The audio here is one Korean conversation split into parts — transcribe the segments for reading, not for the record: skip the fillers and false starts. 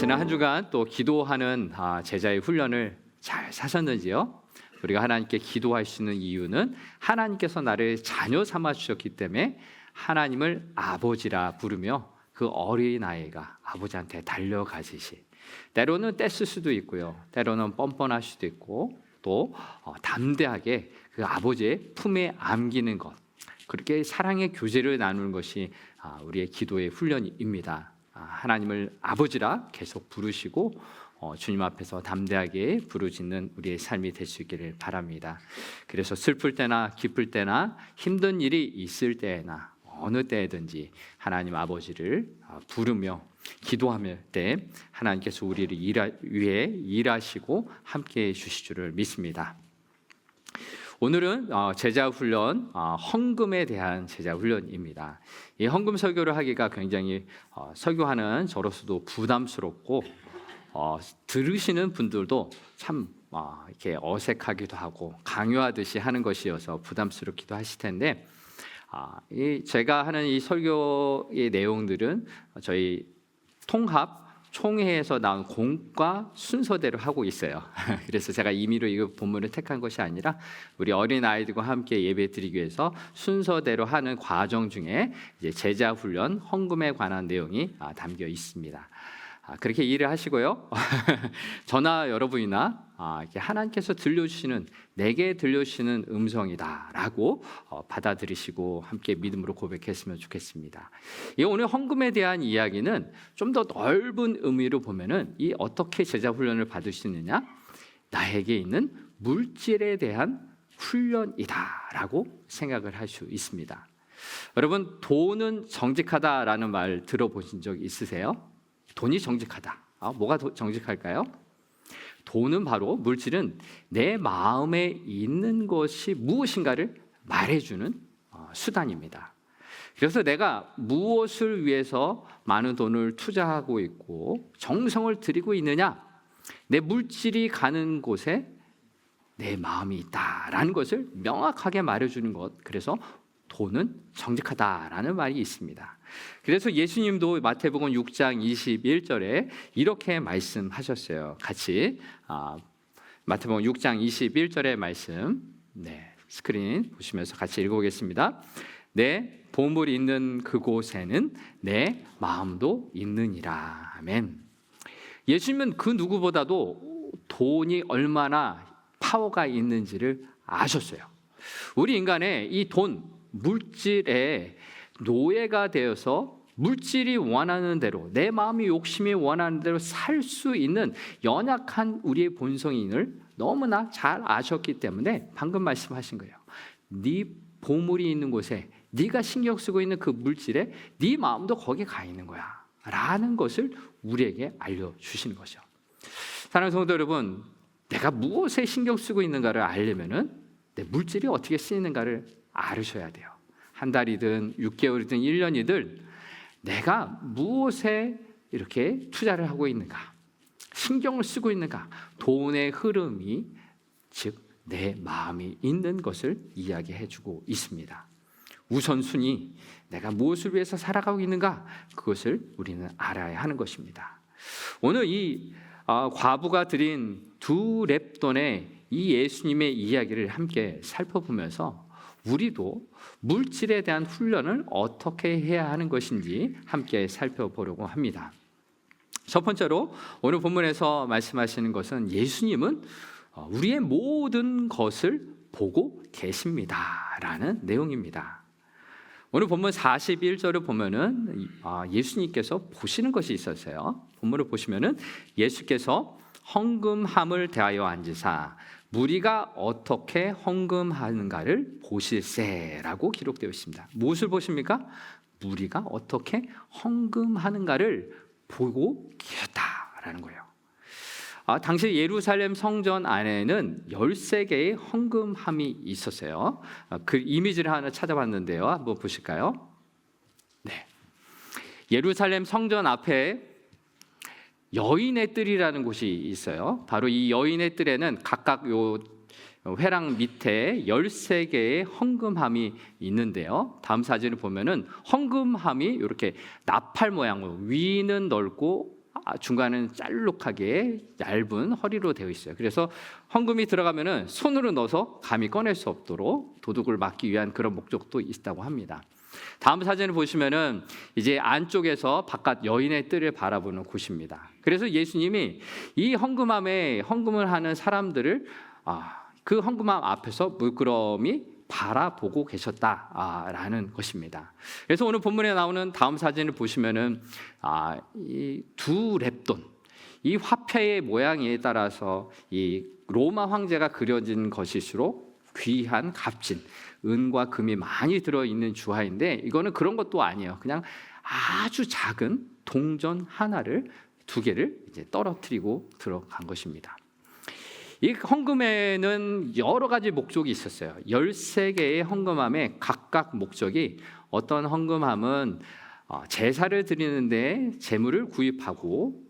지난 한 주간 또 기도하는 제자의 훈련을 잘 사셨는지요? 우리가 하나님께 기도할 수 있는 이유는 하나님께서 나를 자녀 삼아 주셨기 때문에 하나님을 아버지라 부르며 그 어린아이가 아버지한테 달려가듯이, 때로는 떼쓸 수도 있고요, 때로는 뻔뻔할 수도 있고, 또 담대하게 그 아버지의 품에 안기는 것, 그렇게 사랑의 교제를 나누는 것이 우리의 기도의 훈련입니다. 하나님을 아버지라 계속 부르시고 주님 앞에서 담대하게 부르짖는 우리의 삶이 될 수 있기를 바랍니다. 그래서 슬플 때나 기쁠 때나 힘든 일이 있을 때나 어느 때든지 하나님 아버지를 부르며 기도할 때 하나님께서 우리를 위해 일하시고 함께해 주실 줄을 믿습니다. 오늘은 제자 훈련, 헌금에 대한 제자 훈련입니다. 이 헌금 설교를 하기가 굉장히 설교하는 저로서도 부담스럽고 들으시는 분들도 참 이렇게 어색하기도 하고 강요하듯이 하는 것이어서 부담스럽기도 하실 텐데, 제가 하는 이 설교의 내용들은 저희 총회에서 나온 공과 순서대로 하고 있어요. 그래서 제가 임의로 이 본문을 택한 것이 아니라 우리 어린 아이들과 함께 예배 드리기 위해서 순서대로 하는 과정 중에 이제 제자 훈련 헌금에 관한 내용이 담겨 있습니다. 그렇게 이해를 하시고요. 저나 여러분이나 이렇게 하나님께서 들려주시는, 내게 들려주시는 음성이다라고 받아들이시고 함께 믿음으로 고백했으면 좋겠습니다. 오늘 헌금에 대한 이야기는 좀 더 넓은 의미로 보면은 이 어떻게 제자 훈련을 받을 수 있느냐, 나에게 있는 물질에 대한 훈련이다라고 생각을 할 수 있습니다. 여러분, 돈은 정직하다라는 말 들어보신 적 있으세요? 돈이 정직하다. 뭐가 정직할까요? 돈은 바로, 물질은 내 마음에 있는 것이 무엇인가를 말해주는 수단입니다. 그래서 내가 무엇을 위해서 많은 돈을 투자하고 있고 정성을 들이고 있느냐, 내 물질이 가는 곳에 내 마음이 있다라는 것을 명확하게 말해주는 것, 그래서 돈은 정직하다라는 말이 있습니다. 그래서 예수님도 마태복음 6장 21절에 이렇게 말씀하셨어요. 같이 마태복음 6장 21절의 말씀, 스크린 보시면서 같이 읽어보겠습니다. 내 보물이 있는 그곳에는 내 마음도 있느니라. 아멘. 예수님은 그 누구보다도 돈이 얼마나 파워가 있는지를 아셨어요. 우리 인간의 이 돈, 물질에 노예가 되어서 물질이 원하는 대로, 내 마음이 욕심이 원하는 대로 살 수 있는 연약한 우리의 본성인을 너무나 잘 아셨기 때문에 방금 말씀하신 거예요. 네 보물이 있는 곳에, 네가 신경 쓰고 있는 그 물질에 네 마음도 거기에 가 있는 거야 라는 것을 우리에게 알려주시는 거죠. 사랑하는 성도 여러분, 내가 무엇에 신경 쓰고 있는가를 알려면은 내 물질이 어떻게 쓰이는가를 알으셔야 돼요. 한 달이든 6개월이든 1년이든 내가 무엇에 이렇게 투자를 하고 있는가, 신경을 쓰고 있는가, 돈의 흐름이, 즉 내 마음이 있는 것을 이야기해주고 있습니다. 우선순위, 내가 무엇을 위해서 살아가고 있는가, 그것을 우리는 알아야 하는 것입니다. 오늘 이 과부가 드린 2렙돈의 이 예수님의 이야기를 함께 살펴보면서 우리도 물질에 대한 훈련을 어떻게 해야 하는 것인지 함께 살펴보려고 합니다. 첫 번째로 오늘 본문에서 말씀하시는 것은 예수님은 우리의 모든 것을 보고 계십니다라는 내용입니다. 오늘 본문 41절을 보면은 예수님께서 보시는 것이 있었어요. 본문을 보시면은 예수께서 헌금함을 대하여 앉으사 무리가 어떻게 헌금하는가를 보실세라고 기록되어 있습니다. 무엇을 보십니까? 무리가 어떻게 헌금하는가를 보고 계셨다라는 거예요. 당시 예루살렘 성전 안에는 13개의 헌금함이 있었어요. 그 이미지를 하나 찾아봤는데요. 한번 보실까요? 네. 예루살렘 성전 앞에 여인의 뜰이라는 곳이 있어요. 바로 이 여인의 뜰에는 각각 요 회랑 밑에 13개의 헌금함이 있는데요. 다음 사진을 보면은 헌금함이 이렇게 나팔 모양으로, 위는 넓고 중간은 짤록하게 얇은 허리로 되어 있어요. 그래서 헌금이 들어가면은 손으로 넣어서 감히 꺼낼 수 없도록 도둑을 막기 위한 그런 목적도 있다고 합니다. 다음 사진을 보시면은 이제 안쪽에서 바깥 여인의 뜰을 바라보는 곳입니다. 그래서 예수님이 이 헌금함에 헌금을 하는 사람들을 그 헌금함 앞에서 물끄러미 바라보고 계셨다라는 것입니다. 그래서 오늘 본문에 나오는 다음 사진을 보시면은 이 두 렙돈, 이 화폐의 모양에 따라서 이 로마 황제가 그려진 것일수록 귀한 값진 은과 금이 많이 들어있는 주화인데, 이거는 그런 것도 아니에요. 그냥 아주 작은 동전 하나를, 두 개를 이제 떨어뜨리고 들어간 것입니다. 이 헌금에는 여러 가지 목적이 있었어요. 13개의 헌금함에 각각 목적이, 어떤 헌금함은 제사를 드리는데 제물을 구입하고,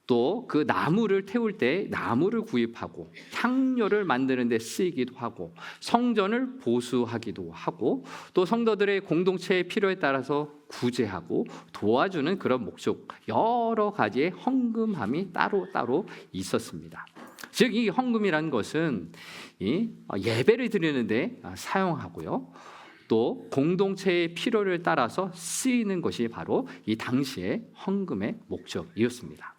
또 그 나무를 태울 때 나무를 구입하고, 향료를 만드는 데 쓰이기도 하고, 성전을 보수하기도 하고, 또 성도들의 공동체의 필요에 따라서 구제하고 도와주는 그런 목적, 여러 가지의 헌금함이 따로 있었습니다. 즉 이 헌금이라는 것은 예배를 드리는데 사용하고요, 또 공동체의 필요를 따라서 쓰이는 것이 바로 이 당시의 헌금의 목적이었습니다.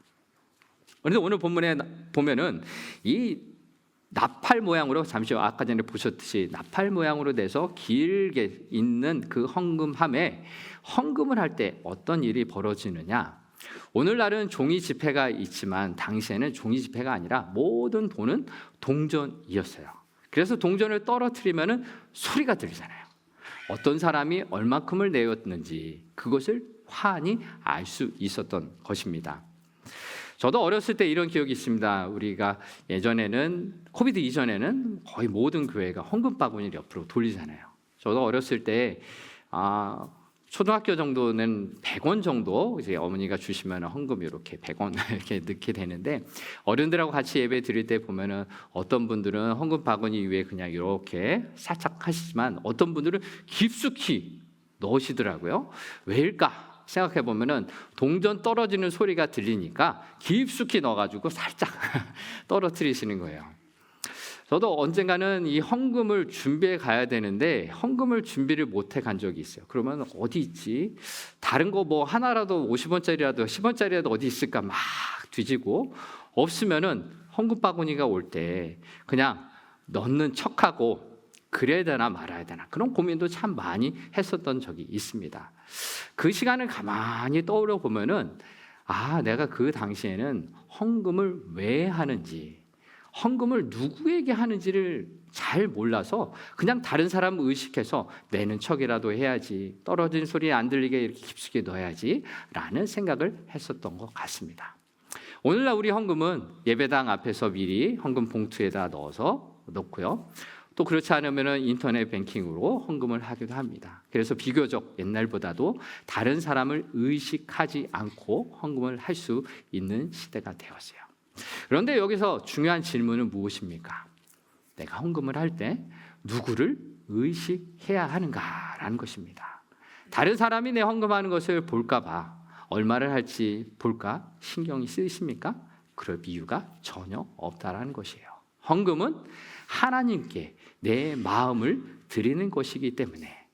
그런데 오늘 본문에 보면은 이 나팔 모양으로, 잠시 아까 전에 보셨듯이 나팔 모양으로 돼서 길게 있는 그 헌금함에 헌금을 할 때 어떤 일이 벌어지느냐? 오늘날은 종이 지폐가 있지만 당시에는 종이 지폐가 아니라 모든 돈은 동전이었어요. 그래서 동전을 떨어뜨리면은 소리가 들리잖아요. 어떤 사람이 얼마큼을 내었는지 그것을 환히 알 수 있었던 것입니다. 저도 어렸을 때 이런 기억이 있습니다. 우리가 예전에는, 코비드 이전에는 거의 모든 교회가 헌금 바구니를 옆으로 돌리잖아요. 저도 어렸을 때 초등학교 정도는 100원 정도 이제 어머니가 주시면 헌금 이렇게 100원 이렇게 넣게 되는데, 어른들하고 같이 예배 드릴 때 보면은 어떤 분들은 헌금 바구니 위에 그냥 이렇게 살짝 하시지만 어떤 분들은 깊숙이 넣으시더라고요. 왜일까 생각해 보면은 동전 떨어지는 소리가 들리니까 깊숙이 넣어가지고 살짝 떨어뜨리시는 거예요. 저도 언젠가는 이 헌금을 준비해 가야 되는데 헌금을 준비를 못해 간 적이 있어요. 그러면 어디 있지? 다른 거 뭐 하나라도 50원짜리라도 10원짜리라도 어디 있을까 막 뒤지고, 없으면은 헌금 바구니가 올 때 그냥 넣는 척하고 그래야 되나 말아야 되나, 그런 고민도 참 많이 했었던 적이 있습니다. 그 시간을 가만히 떠올려 보면은 내가 그 당시에는 헌금을 왜 하는지, 헌금을 누구에게 하는지를 잘 몰라서 그냥 다른 사람 의식해서 내는 척이라도 해야지, 떨어진 소리 안 들리게 이렇게 깊숙이 넣어야지 라는 생각을 했었던 것 같습니다. 오늘날 우리 헌금은 예배당 앞에서 미리 헌금 봉투에다 넣어서 넣고요, 또 그렇지 않으면 인터넷 뱅킹으로 헌금을 하기도 합니다. 그래서 비교적 옛날보다도 다른 사람을 의식하지 않고 헌금을 할 수 있는 시대가 되었어요. 그런데 여기서 중요한 질문은 무엇입니까? 내가 헌금을 할 때 누구를 의식해야 하는가라는 것입니다. 다른 사람이 내 헌금하는 것을 볼까 봐 얼마를 할지 볼까 신경이 쓰이십니까? 그럴 이유가 전혀 없다라는 것이에요. 헌금은 하나님께 내 마음을 드리는 것이기 때문에,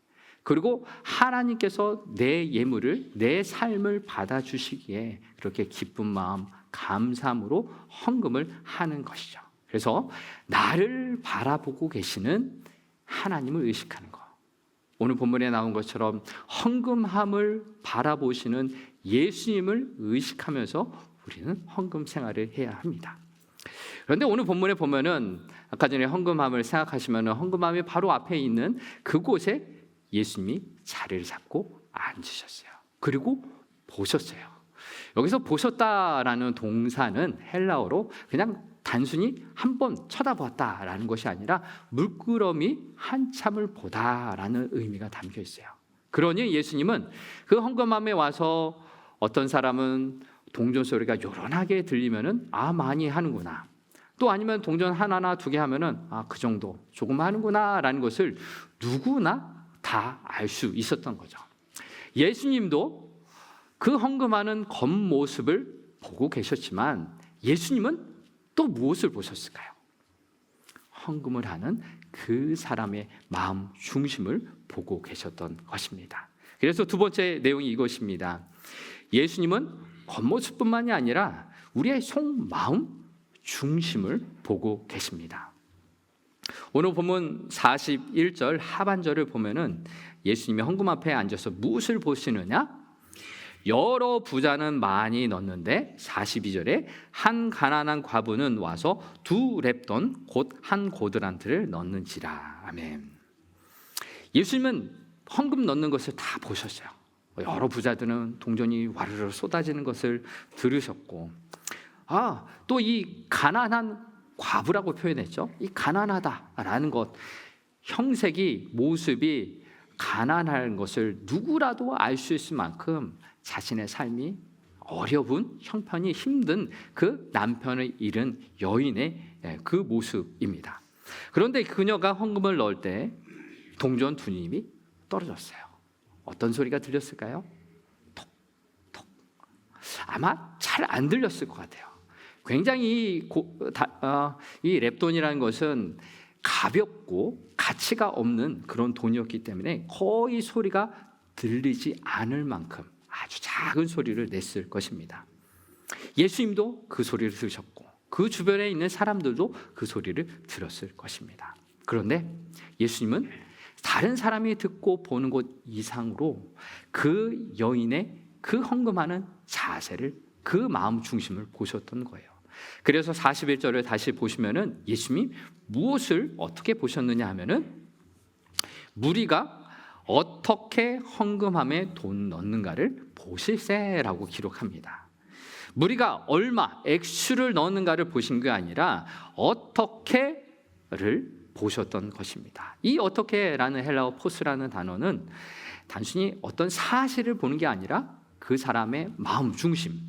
그리고 하나님께서 내 예물을, 내 삶을 받아주시기에 그렇게 기쁜 마음, 감사함으로 헌금을 하는 것이죠. 그래서 나를 바라보고 계시는 하나님을 의식하는 것, 오늘 본문에 나온 것처럼 헌금함을 바라보시는 예수님을 의식하면서 우리는 헌금 생활을 해야 합니다. 그런데 오늘 본문에 보면은 아까 전에 헌금함을 생각하시면 헌금함이 바로 앞에 있는 그곳에 예수님이 자리를 잡고 앉으셨어요. 그리고 보셨어요. 여기서 보셨다라는 동사는 헬라어로 그냥 단순히 한번 쳐다보았다라는 것이 아니라 물끄러미 한참을 보다라는 의미가 담겨 있어요. 그러니 예수님은 그 헌금함에 와서 어떤 사람은 동전 소리가 요란하게 들리면은 많이 하는구나, 또 아니면 동전 하나나 두 개 하면은 그 정도 조금 하는구나라는 것을 누구나 다 알 수 있었던 거죠. 예수님도 그 헌금하는 겉모습을 보고 계셨지만 예수님은 또 무엇을 보셨을까요? 헌금을 하는 그 사람의 마음 중심을 보고 계셨던 것입니다. 그래서 두 번째 내용이 이것입니다. 예수님은 겉모습뿐만이 아니라 우리의 속마음 중심을 보고 계십니다. 오늘 본문 41절 하반절을 보면은 예수님이 헌금 앞에 앉아서 무엇을 보시느냐? 여러 부자는 많이 넣었는데 42절에 한 가난한 과부는 와서 2렙돈 곧 한 고드란트를 넣는지라. 아멘. 예수님은 헌금 넣는 것을 다 보셨어요. 여러 부자들은 동전이 와르르 쏟아지는 것을 들으셨고, 또 이 가난한 과부라고 표현했죠. 이 가난하다라는 것, 형색이, 모습이 가난한 것을 누구라도 알 수 있을 만큼 자신의 삶이 어려운, 형편이 힘든 그 남편을 잃은 여인의 그 모습입니다. 그런데 그녀가 헌금을 넣을 때 동전 두 님이 떨어졌어요. 어떤 소리가 들렸을까요? 톡톡. 아마 잘 안 들렸을 것 같아요. 굉장히 이 렙돈이라는 것은 가볍고 가치가 없는 그런 돈이었기 때문에 거의 소리가 들리지 않을 만큼 아주 작은 소리를 냈을 것입니다. 예수님도 그 소리를 들으셨고 그 주변에 있는 사람들도 그 소리를 들었을 것입니다. 그런데 예수님은 다른 사람이 듣고 보는 것 이상으로 그 여인의 그 헌금하는 자세를, 그 마음 중심을 보셨던 거예요. 그래서 41절을 다시 보시면은 예수님이 무엇을 어떻게 보셨느냐 하면은 무리가 어떻게 헌금함에 돈 넣는가를 보실세라고 기록합니다. 무리가 얼마, 액수를 넣는가를 보신 게 아니라 어떻게를 보셨던 것입니다. 이 어떻게라는 헬라어 포스라는 단어는 단순히 어떤 사실을 보는 게 아니라 그 사람의 마음 중심,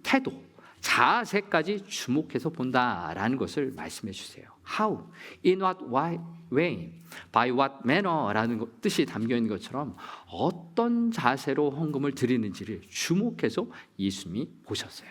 태도, 자세까지 주목해서 본다라는 것을 말씀해 주세요. How, in what way, by what manner라는 뜻이 담겨 있는 것처럼 어떤 자세로 헌금을 드리는지를 주목해서 예수님이 보셨어요.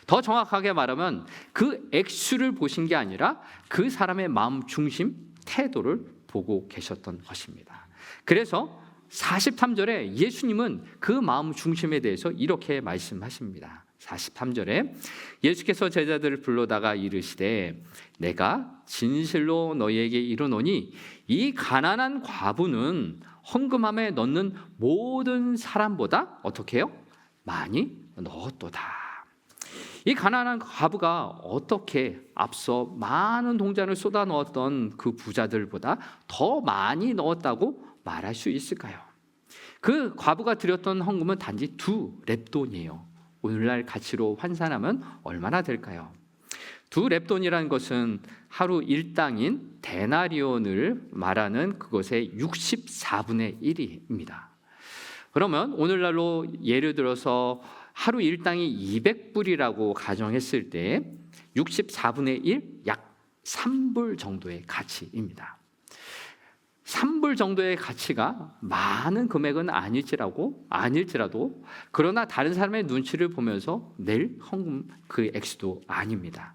더 정확하게 말하면 그 액수를 보신 게 아니라 그 사람의 마음 중심, 태도를 보고 계셨던 것입니다. 그래서 43절에 예수님은 그 마음 중심에 대해서 이렇게 말씀하십니다. 43절에 예수께서 제자들을 불러다가 이르시되 내가 진실로 너희에게 이르노니 이 가난한 과부는 헌금함에 넣는 모든 사람보다 어떻게 해요? 많이 넣었도다. 이 가난한 과부가 어떻게 앞서 많은 동전을 쏟아 넣었던 그 부자들보다 더 많이 넣었다고 말할 수 있을까요? 그 과부가 드렸던 헌금은 단지 2렙돈이에요. 오늘날 가치로 환산하면 얼마나 될까요? 2렙돈이라는 것은 하루 일당인 데나리온을 말하는 그것의 64분의 1입니다. 그러면 오늘날로 예를 들어서 하루 일당이 200불이라고 가정했을 때 64분의 1, 약 3불 정도의 가치입니다. 3불 정도의 가치가 많은 금액은 아닐지라도 그러나 다른 사람의 눈치를 보면서 낼 헌금 그 액수도 아닙니다.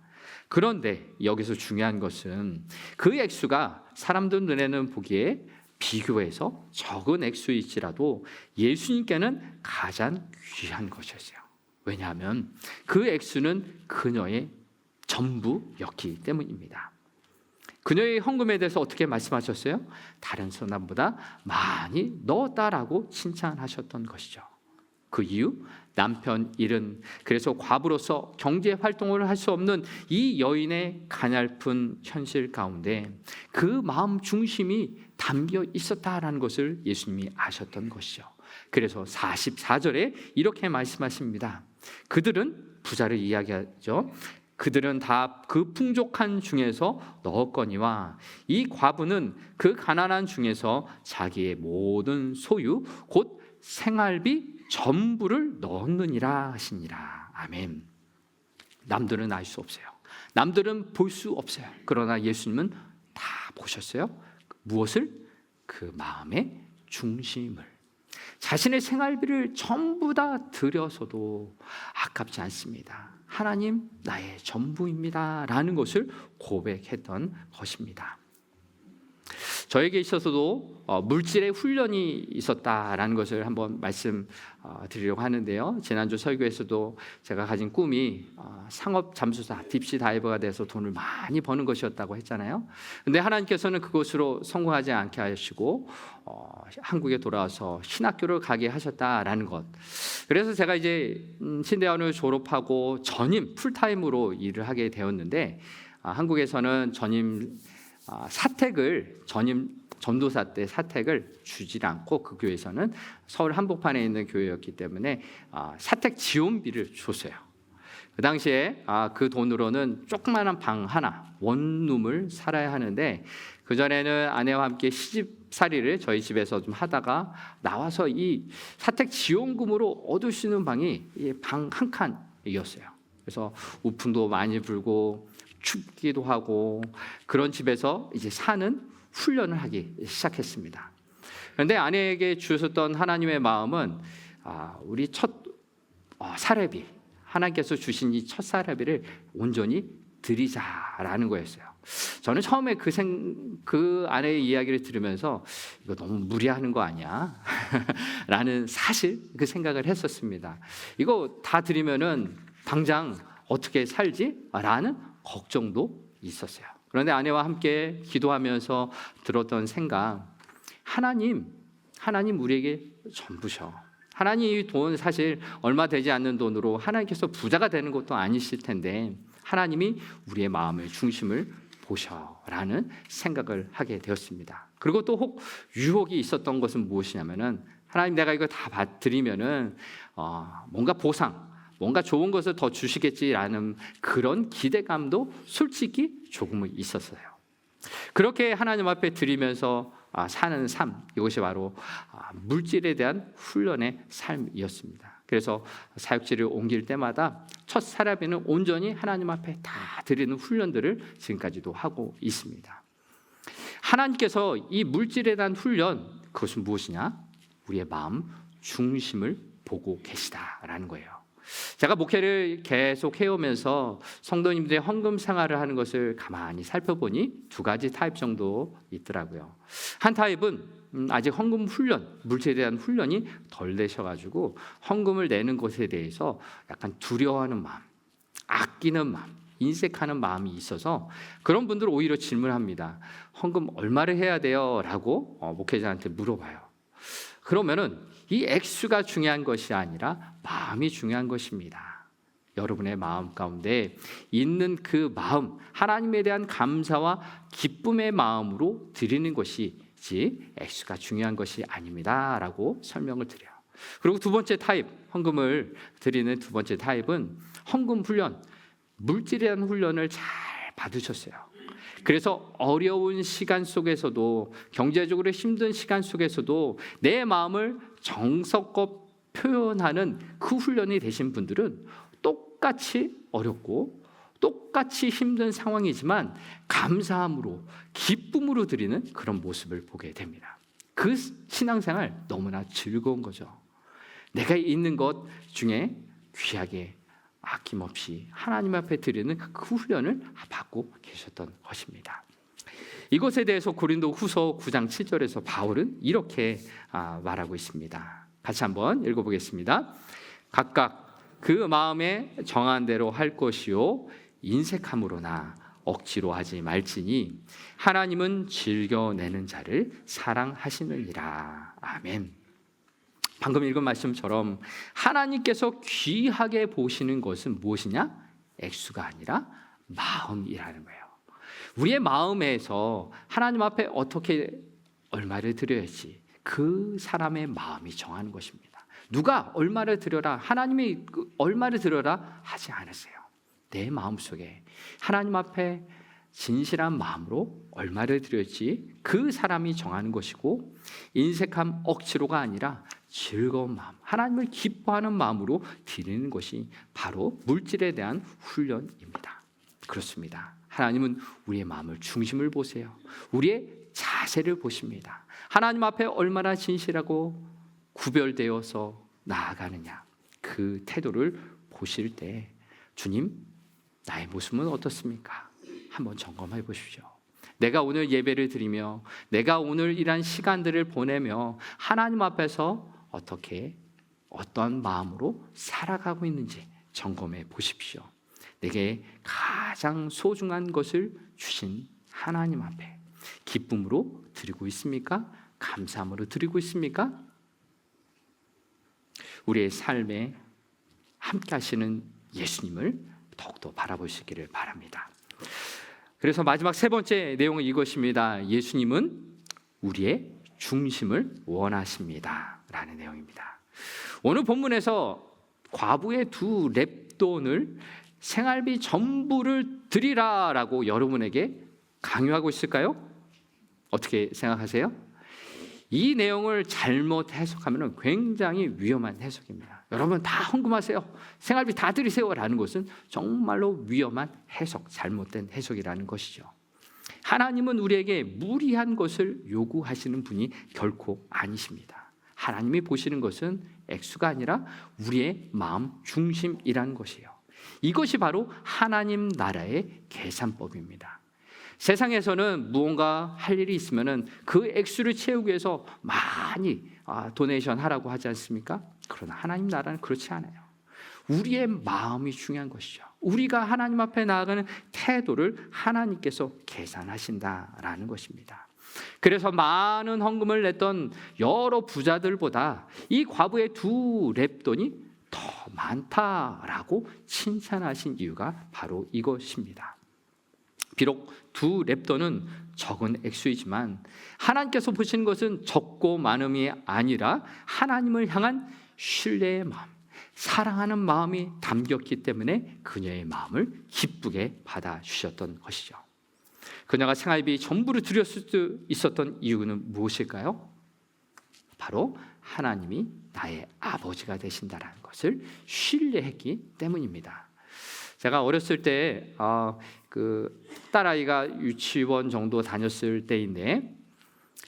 그런데 여기서 중요한 것은 그 액수가 사람들 눈에는 보기에 비교해서 적은 액수일지라도 예수님께는 가장 귀한 것이었어요. 왜냐하면 그 액수는 그녀의 전부였기 때문입니다. 그녀의 헌금에 대해서 어떻게 말씀하셨어요? 다른 사람보다 많이 넣었다라고 칭찬하셨던 것이죠. 그 이유, 남편 잃은, 그래서 과부로서 경제 활동을 할 수 없는 이 여인의 가냘픈 현실 가운데 그 마음 중심이 담겨 있었다라는 것을 예수님이 아셨던 것이죠. 그래서 44절에 이렇게 말씀하십니다. 그들은, 부자를 이야기하죠. 그들은 다 그 풍족한 중에서 넣었거니와 이 과부는 그 가난한 중에서 자기의 모든 소유 곧 생활비 전부를 넣었느니라 하시니라. 아멘. 남들은 알 수 없어요. 남들은 볼 수 없어요. 그러나 예수님은 다 보셨어요. 무엇을? 그 마음의 중심을. 자신의 생활비를 전부 다 들여서도 아깝지 않습니다. 하나님 나의 전부입니다 라는 것을 고백했던 것입니다. 저에게 있어서도 물질의 훈련이 있었다라는 것을 한번 말씀드리려고 하는데요. 지난주 설교에서도 제가 가진 꿈이 상업 잠수사 딥시 다이버가 돼서 돈을 많이 버는 것이었다고 했잖아요. 근데 하나님께서는 그것으로 성공하지 않게 하시고 한국에 돌아와서 신학교를 가게 하셨다라는 것. 그래서 제가 이제 신대원을 졸업하고 전임 풀타임으로 일을 하게 되었는데 한국에서는 전임 사택을 전임 전도사 때 사택을 주지 않고 그 교회에서는 서울 한복판에 있는 교회였기 때문에 사택 지원비를 줬어요. 그 당시에 그 돈으로는 조그마한 방 하나 원룸을 살아야 하는데 그 전에는 아내와 함께 시집살이를 저희 집에서 좀 하다가 나와서 이 사택 지원금으로 얻을 수 있는 방이 방 한 칸이었어요. 그래서 우풍도 많이 불고 춥기도 하고 그런 집에서 이제 사는 훈련을 하기 시작했습니다. 그런데 아내에게 주셨던 하나님의 마음은 우리 첫 사례비, 하나님께서 주신 이 첫 사례비를 온전히 드리자라는 거였어요. 저는 처음에 그 아내의 이야기를 들으면서 이거 너무 무리하는 거 아니야? 라는 사실 그 생각을 했었습니다. 이거 다 드리면은 당장 어떻게 살지? 라는 걱정도 있었어요. 그런데 아내와 함께 기도하면서 들었던 생각, 하나님 우리에게 전부셔. 하나님 이 돈 사실 얼마 되지 않는 돈으로 하나님께서 부자가 되는 것도 아니실 텐데 하나님이 우리의 마음의 중심을 보셔라는 생각을 하게 되었습니다. 그리고 또 혹 유혹이 있었던 것은 무엇이냐면은 하나님 내가 이거 다 드리면은 뭔가 보상, 뭔가 좋은 것을 더 주시겠지라는 그런 기대감도 솔직히 조금은 있었어요. 그렇게 하나님 앞에 드리면서 사는 삶, 이것이 바로 물질에 대한 훈련의 삶이었습니다. 그래서 사역지를 옮길 때마다 첫 사례비는 온전히 하나님 앞에 다 드리는 훈련들을 지금까지도 하고 있습니다. 하나님께서 이 물질에 대한 훈련, 그것은 무엇이냐? 우리의 마음 중심을 보고 계시다라는 거예요. 제가 목회를 계속 해오면서 성도님들의 헌금 생활을 하는 것을 가만히 살펴보니 두 가지 타입 정도 있더라고요. 한 타입은 아직 헌금 훈련, 물질에 대한 훈련이 덜 되셔가지고 헌금을 내는 것에 대해서 약간 두려워하는 마음, 아끼는 마음, 인색하는 마음이 있어서 그런 분들은 오히려 질문합니다. 헌금 얼마를 해야 돼요? 라고 목회자한테 물어봐요. 그러면은 이 액수가 중요한 것이 아니라 마음이 중요한 것입니다. 여러분의 마음 가운데 있는 그 마음, 하나님에 대한 감사와 기쁨의 마음으로 드리는 것이지 액수가 중요한 것이 아닙니다 라고 설명을 드려요. 그리고 두 번째 타입, 헌금을 드리는 두 번째 타입은 헌금 훈련, 물질에 대한 훈련을 잘 받으셨어요. 그래서 어려운 시간 속에서도, 경제적으로 힘든 시간 속에서도 내 마음을 정성껏 표현하는 그 훈련이 되신 분들은 똑같이 어렵고 똑같이 힘든 상황이지만 감사함으로, 기쁨으로 드리는 그런 모습을 보게 됩니다. 그 신앙생활 너무나 즐거운 거죠. 내가 있는 것 중에 귀하게 아낌없이 하나님 앞에 드리는 그 훈련을 받고 계셨던 것입니다. 이것에 대해서 고린도 후서 9장 7절에서 바울은 이렇게 말하고 있습니다. 같이 한번 읽어보겠습니다. 각각 그 마음에 정한 대로 할 것이요 인색함으로나 억지로 하지 말지니 하나님은 즐겨내는 자를 사랑하시느니라. 아멘. 방금 읽은 말씀처럼 하나님께서 귀하게 보시는 것은 무엇이냐? 액수가 아니라 마음이라는 거예요. 우리의 마음에서 하나님 앞에 어떻게 얼마를 드려야지 그 사람의 마음이 정하는 것입니다. 누가 얼마를 드려라, 하나님이 얼마를 드려라 하지 않으세요. 내 마음속에 하나님 앞에 진실한 마음으로 얼마를 드릴지 그 사람이 정하는 것이고, 인색함, 억지로가 아니라 즐거운 마음, 하나님을 기뻐하는 마음으로 드리는 것이 바로 물질에 대한 훈련입니다. 그렇습니다. 하나님은 우리의 마음을 중심을 보세요. 우리의 자세를 보십니다. 하나님 앞에 얼마나 진실하고 구별되어서 나아가느냐, 그 태도를 보실 때 주님, 나의 모습은 어떻습니까? 한번 점검해 보십시오. 내가 오늘 예배를 드리며 내가 오늘 이런 시간들을 보내며 하나님 앞에서 어떤 마음으로 살아가고 있는지 점검해 보십시오. 내게 가장 소중한 것을 주신 하나님 앞에 기쁨으로 드리고 있습니까? 감사함으로 드리고 있습니까? 우리의 삶에 함께 하시는 예수님을 더욱더 바라보시기를 바랍니다. 그래서 마지막 세 번째 내용은 이것입니다. 예수님은 우리의 중심을 원하십니다 라는 내용입니다. 오늘 본문에서 과부의 2 렙돈을 생활비 전부를 드리라 라고 여러분에게 강요하고 있을까요? 어떻게 생각하세요? 이 내용을 잘못 해석하면 굉장히 위험한 해석입니다. 여러분 다 헌금하세요, 생활비 다 드리세요 라는 것은 정말로 위험한 해석, 잘못된 해석이라는 것이죠. 하나님은 우리에게 무리한 것을 요구하시는 분이 결코 아니십니다. 하나님이 보시는 것은 액수가 아니라 우리의 마음 중심이라는 것이에요. 이것이 바로 하나님 나라의 계산법입니다. 세상에서는 무언가 할 일이 있으면 그 액수를 채우기 위해서 많이 도네이션 하라고 하지 않습니까? 그러나 하나님 나라는 그렇지 않아요. 우리의 마음이 중요한 것이죠. 우리가 하나님 앞에 나아가는 태도를 하나님께서 계산하신다라는 것입니다. 그래서 많은 헌금을 냈던 여러 부자들보다 이 과부의 2 렙돈이 더 많다라고 칭찬하신 이유가 바로 이것입니다. 비록 2 렙돈은 적은 액수이지만 하나님께서 보시는 것은 적고 많음이 아니라 하나님을 향한 신뢰의 마음, 사랑하는 마음이 담겼기 때문에 그녀의 마음을 기쁘게 받아주셨던 것이죠. 그녀가 생활비 전부를 드렸을 수 있었던 이유는 무엇일까요? 바로 하나님이 나의 아버지가 되신다는 것을 신뢰했기 때문입니다. 제가 어렸을 때 딸아이가 유치원 정도 다녔을 때인데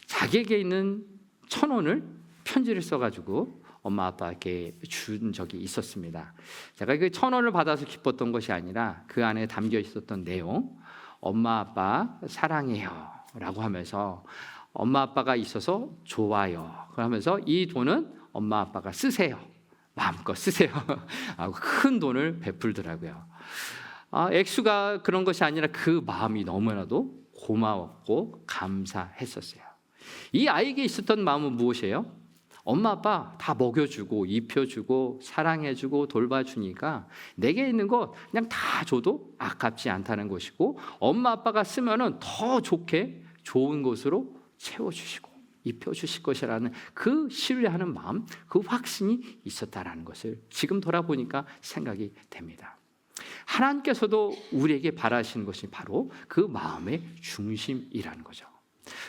자기에게 있는 1,000원을 편지를 써가지고 엄마 아빠에게 준 적이 있었습니다. 제가 그 1,000원을 받아서 기뻤던 것이 아니라 그 안에 담겨 있었던 내용, 엄마 아빠 사랑해요 라고 하면서 엄마 아빠가 있어서 좋아요 그러면서 이 돈은 엄마 아빠가 쓰세요, 마음껏 쓰세요 하고 큰 돈을 베풀더라고요. 액수가 그런 것이 아니라 그 마음이 너무나도 고마웠고 감사했었어요. 이 아이에게 있었던 마음은 무엇이에요? 엄마 아빠 다 먹여주고 입혀주고 사랑해주고 돌봐주니까 내게 있는 것 그냥 다 줘도 아깝지 않다는 것이고, 엄마 아빠가 쓰면은 더 좋게 좋은 것으로 채워주시고 입혀주실 것이라는 그 신뢰하는 마음, 그 확신이 있었다라는 것을 지금 돌아보니까 생각이 됩니다. 하나님께서도 우리에게 바라시는 것이 바로 그 마음의 중심이라는 거죠.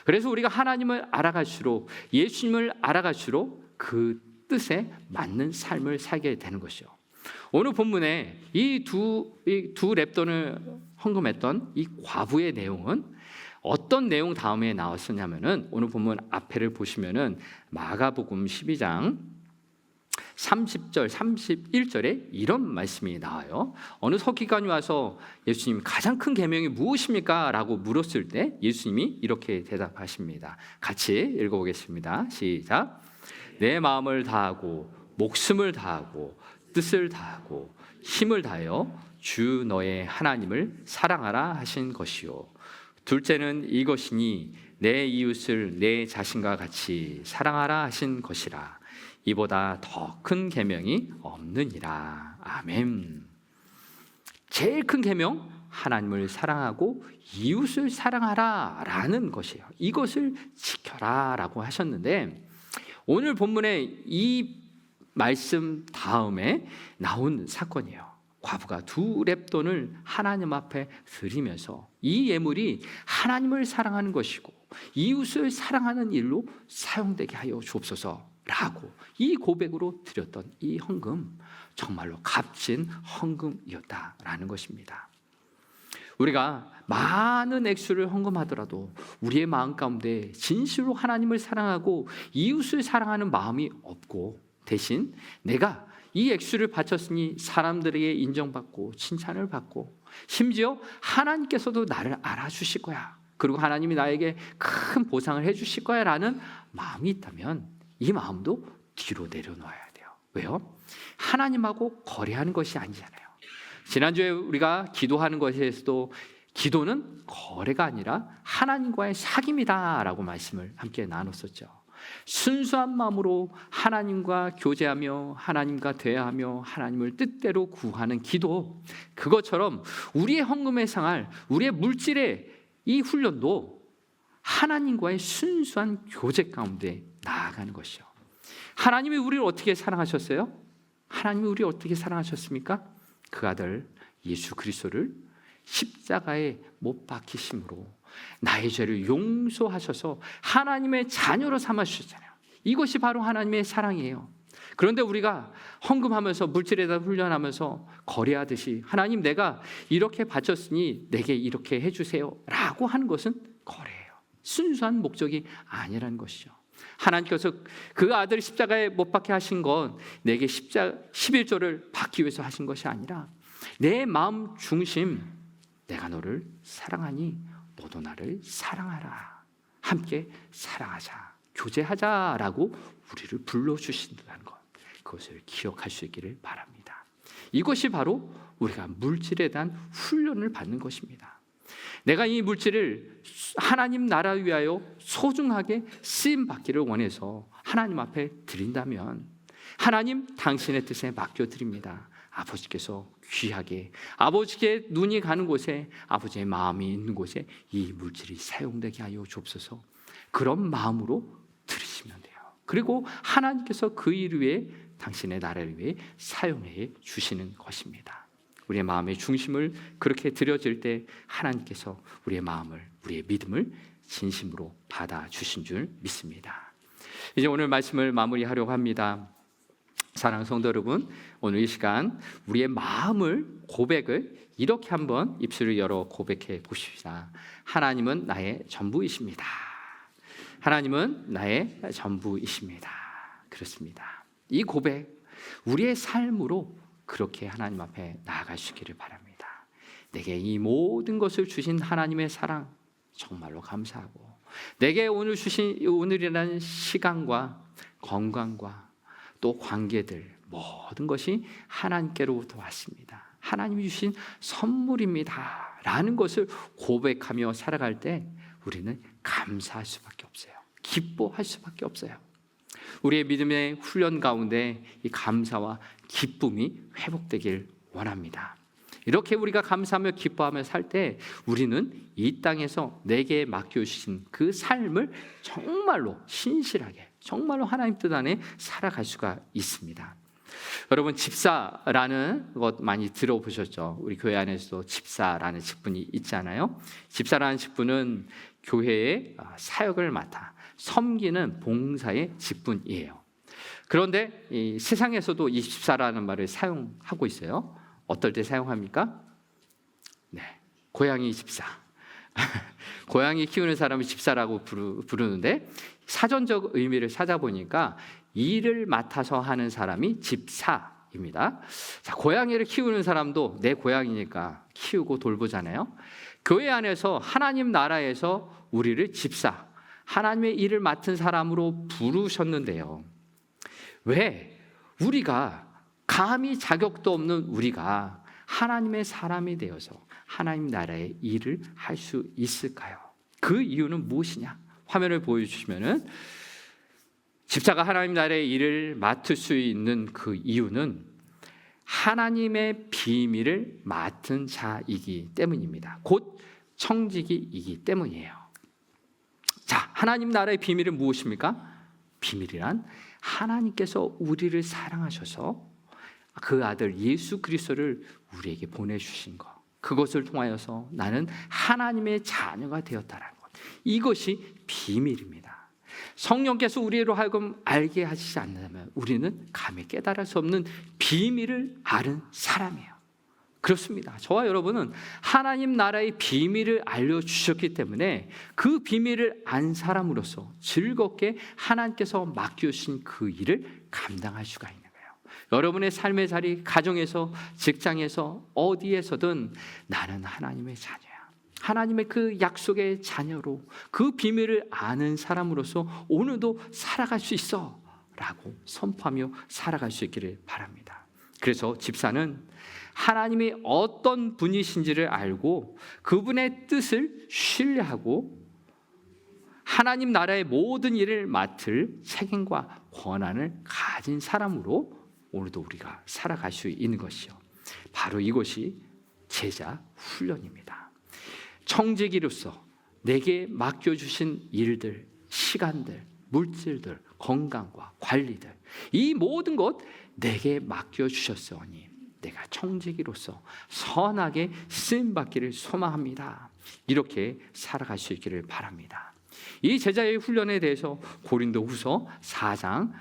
그래서 우리가 하나님을 알아갈수록, 예수님을 알아갈수록 그 뜻에 맞는 삶을 살게 되는 것이죠. 오늘 본문에 이 두 렙돈을 헌금했던 이 과부의 내용은 어떤 내용 다음에 나왔었냐면은, 오늘 본문 앞에를 보시면은 마가복음 12장 30절, 31절에 이런 말씀이 나와요. 어느 서기관이 와서 예수님, 가장 큰 계명이 무엇입니까? 라고 물었을 때 예수님이 이렇게 대답하십니다. 같이 읽어보겠습니다. 시작. 내 마음을 다하고 목숨을 다하고 뜻을 다하고 힘을 다하여 주 너의 하나님을 사랑하라 하신 것이요. 둘째는 이것이니 내 이웃을 내 자신과 같이 사랑하라 하신 것이라. 이보다 더 큰 계명이 없느니라. 아멘. 제일 큰 계명, 하나님을 사랑하고 이웃을 사랑하라 라는 것이에요. 이것을 지켜라 라고 하셨는데, 오늘 본문에 이 말씀 다음에 나온 사건이에요. 과부가 2 렙돈을 하나님 앞에 드리면서 이 예물이 하나님을 사랑하는 것이고 이웃을 사랑하는 일로 사용되게 하여 주옵소서라고 이 고백으로 드렸던 이 헌금, 정말로 값진 헌금이었다라는 것입니다. 우리가 많은 액수를 헌금하더라도 우리의 마음 가운데 진실로 하나님을 사랑하고 이웃을 사랑하는 마음이 없고, 대신 내가 이 액수를 바쳤으니 사람들에게 인정받고 칭찬을 받고, 심지어 하나님께서도 나를 알아주실 거야, 그리고 하나님이 나에게 큰 보상을 해주실 거야 라는 마음이 있다면 이 마음도 뒤로 내려놓아야 돼요. 왜요? 하나님하고 거래하는 것이 아니잖아요. 지난주에 우리가 기도하는 것에서도 기도는 거래가 아니라 하나님과의 사귐이다 라고 말씀을 함께 나눴었죠. 순수한 마음으로 하나님과 교제하며 하나님과 대화하며 하나님을 뜻대로 구하는 기도, 그것처럼 우리의 헌금에 상할 우리의 물질의 이 훈련도 하나님과의 순수한 교제 가운데 나아가는 것이요. 하나님이 우리를 어떻게 사랑하셨어요? 하나님이 우리를 어떻게 사랑하셨습니까? 그 아들 예수 그리스도를 십자가에 못 박히심으로 나의 죄를 용서하셔서 하나님의 자녀로 삼아주셨잖아요. 이것이 바로 하나님의 사랑이에요. 그런데 우리가 헌금하면서 물질에다 훈련하면서 거래하듯이 하나님 내가 이렇게 바쳤으니 내게 이렇게 해주세요 라고 하는 것은 거래예요. 순수한 목적이 아니라는 것이죠. 하나님께서 그 아들 십자가에 못 박게 하신 건 내게 11조를 받기 위해서 하신 것이 아니라 내 마음 중심, 내가 너를 사랑하니 너도 나를 사랑하라, 함께 사랑하자, 교제하자라고 우리를 불러주신다는 것, 그것을 기억할 수 있기를 바랍니다. 이것이 바로 우리가 물질에 대한 훈련을 받는 것입니다. 내가 이 물질을 하나님 나라 위하여 소중하게 쓰임받기를 원해서 하나님 앞에 드린다면 하나님 당신의 뜻에 맡겨드립니다. 아버지께서 귀하게, 아버지께 눈이 가는 곳에, 아버지의 마음이 있는 곳에 이 물질이 사용되게 하여 주옵소서. 그런 마음으로 드리시면 돼요. 그리고 하나님께서 그 일 위해 당신의 나라를 위해 사용해 주시는 것입니다. 우리의 마음의 중심을 그렇게 드려질 때 하나님께서 우리의 마음을, 우리의 믿음을 진심으로 받아주신 줄 믿습니다. 이제 오늘 말씀을 마무리하려고 합니다. 사랑하는 성도 여러분, 오늘 이 시간 우리의 마음을, 고백을 이렇게 한번 입술을 열어 고백해 보십시다. 하나님은 나의 전부이십니다. 하나님은 나의 전부이십니다. 그렇습니다. 이 고백, 우리의 삶으로 그렇게 하나님 앞에 나아가시기를 바랍니다. 내게 이 모든 것을 주신 하나님의 사랑 정말로 감사하고, 내게 오늘 주신 오늘이라는 시간과 건강과 또 관계들, 모든 것이 하나님께로부터 왔습니다. 하나님이 주신 선물입니다 라는 것을 고백하며 살아갈 때 우리는 감사할 수밖에 없어요. 기뻐할 수밖에 없어요. 우리의 믿음의 훈련 가운데 이 감사와 기쁨이 회복되길 원합니다. 이렇게 우리가 감사하며 기뻐하며 살 때 우리는 이 땅에서 내게 맡겨주신 그 삶을 정말로 신실하게, 정말로 하나님 뜻 안에 살아갈 수가 있습니다. 여러분, 집사라는 것 많이 들어보셨죠? 우리 교회 안에서도 집사라는 직분이 있잖아요. 집사라는 직분은 교회의 사역을 맡아 섬기는 봉사의 직분이에요. 그런데 이 세상에서도 이 집사라는 말을 사용하고 있어요. 어떨 때 사용합니까? 네, 고양이 집사. 고양이 키우는 사람을 집사라고 부르는데 사전적 의미를 찾아보니까 일을 맡아서 하는 사람이 집사입니다. 자, 고양이를 키우는 사람도 내 고양이니까 키우고 돌보잖아요. 교회 안에서 하나님 나라에서 우리를 집사, 하나님의 일을 맡은 사람으로 부르셨는데요. 왜 우리가 감히 자격도 없는 우리가 하나님의 사람이 되어서 하나님 나라의 일을 할 수 있을까요? 그 이유는 무엇이냐? 화면을 보여주시면은 집사가 하나님 나라의 일을 맡을 수 있는 그 이유는 하나님의 비밀을 맡은 자이기 때문입니다. 곧 청지기이기 때문이에요. 자, 하나님 나라의 비밀은 무엇입니까? 비밀이란 하나님께서 우리를 사랑하셔서 그 아들 예수 그리스도를 우리에게 보내주신 것, 그것을 통하여서 나는 하나님의 자녀가 되었다는 것, 이것이 비밀입니다. 성령께서 우리로 하여금 알게 하시지 않는다면 우리는 감히 깨달을 수 없는 비밀을 아는 사람이에요. 그렇습니다. 저와 여러분은 하나님 나라의 비밀을 알려주셨기 때문에 그 비밀을 안 사람으로서 즐겁게 하나님께서 맡겨주신 그 일을 감당할 수가 있는 거예요. 여러분의 삶의 자리, 가정에서, 직장에서, 어디에서든 나는 하나님의 자녀야. 하나님의 그 약속의 자녀로 그 비밀을 아는 사람으로서 오늘도 살아갈 수 있어 라고 선포하며 살아갈 수 있기를 바랍니다. 그래서 집사는 하나님이 어떤 분이신지를 알고 그분의 뜻을 신뢰하고 하나님 나라의 모든 일을 맡을 책임과 권한을 가진 사람으로 오늘도 우리가 살아갈 수 있는 것이요, 바로 이것이 제자 훈련입니다. 청지기로서 내게 맡겨주신 일들, 시간들, 물질들, 건강과 관리들, 이 모든 것 내게 맡겨주셨으니 내가 청지기로서 선하게 쓰임받기를 소망합니다. 이렇게 살아갈 수 있기를 바랍니다. 이 제자의 훈련에 대해서 고린도후서 4장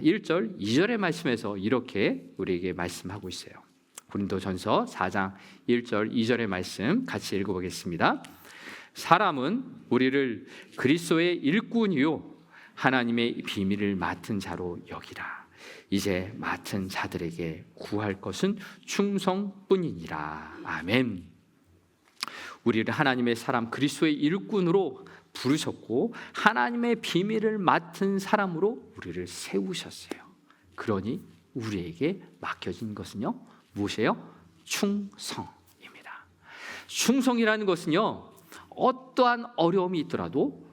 1절 2절의 말씀에서 이렇게 우리에게 말씀하고 있어요. 고린도전서 4장 1절 2절의 말씀 같이 읽어보겠습니다. 사람은 우리를 그리스도의 일꾼이요 하나님의 비밀을 맡은 자로 여기라. 이제 맡은 자들에게 구할 것은 충성뿐이니라. 아멘. 우리를 하나님의 사람 그리스도의 일꾼으로 부르셨고 하나님의 비밀을 맡은 사람으로 우리를 세우셨어요. 그러니 우리에게 맡겨진 것은요, 무엇이에요? 충성입니다. 충성이라는 것은요, 어떠한 어려움이 있더라도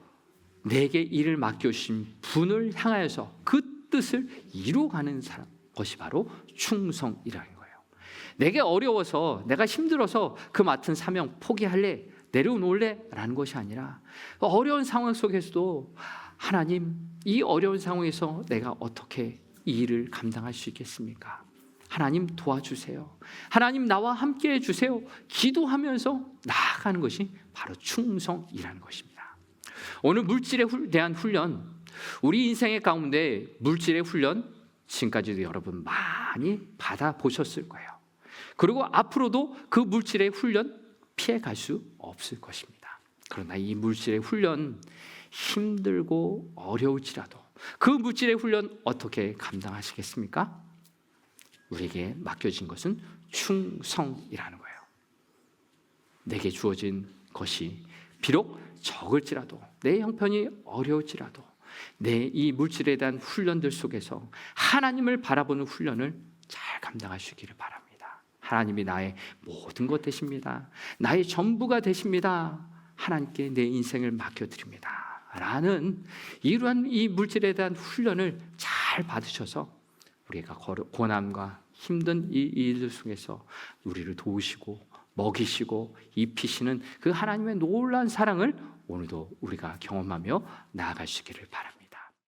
내게 일을 맡겨주신 분을 향하여서 그 뜻을 이루어가는 사람, 것이 바로 충성이라는 거예요. 내게 어려워서, 내가 힘들어서 그 맡은 사명 포기할래, 내려놓을래 라는 것이 아니라 어려운 상황 속에서도 하나님, 이 어려운 상황에서 내가 어떻게 이 일을 감당할 수 있겠습니까? 하나님 도와주세요. 하나님 나와 함께 해주세요. 기도하면서 나아가는 것이 바로 충성이라는 것입니다. 오늘 물질에 대한 훈련, 우리 인생의 가운데 물질의 훈련 지금까지도 여러분 많이 받아보셨을 거예요. 그리고 앞으로도 그 물질의 훈련 피해갈 수 없을 것입니다. 그러나 이 물질의 훈련 힘들고 어려울지라도 그 물질의 훈련 어떻게 감당하시겠습니까? 우리에게 맡겨진 것은 충성이라는 거예요. 내게 주어진 것이 비록 적을지라도, 내 형편이 어려울지라도 내 이 물질에 대한 훈련들 속에서 하나님을 바라보는 훈련을 잘 감당할 수 있기를 바랍니다. 하나님이 나의 모든 것 되십니다. 나의 전부가 되십니다. 하나님께 내 인생을 맡겨드립니다 라는 이러한 이 물질에 대한 훈련을 잘 받으셔서 우리가 고난과 힘든 이 일들 속에서 우리를 도우시고 먹이시고 입히시는 그 하나님의 놀라운 사랑을 오늘도 우리가 경험하며 나아갈 수 있기를 바랍니다.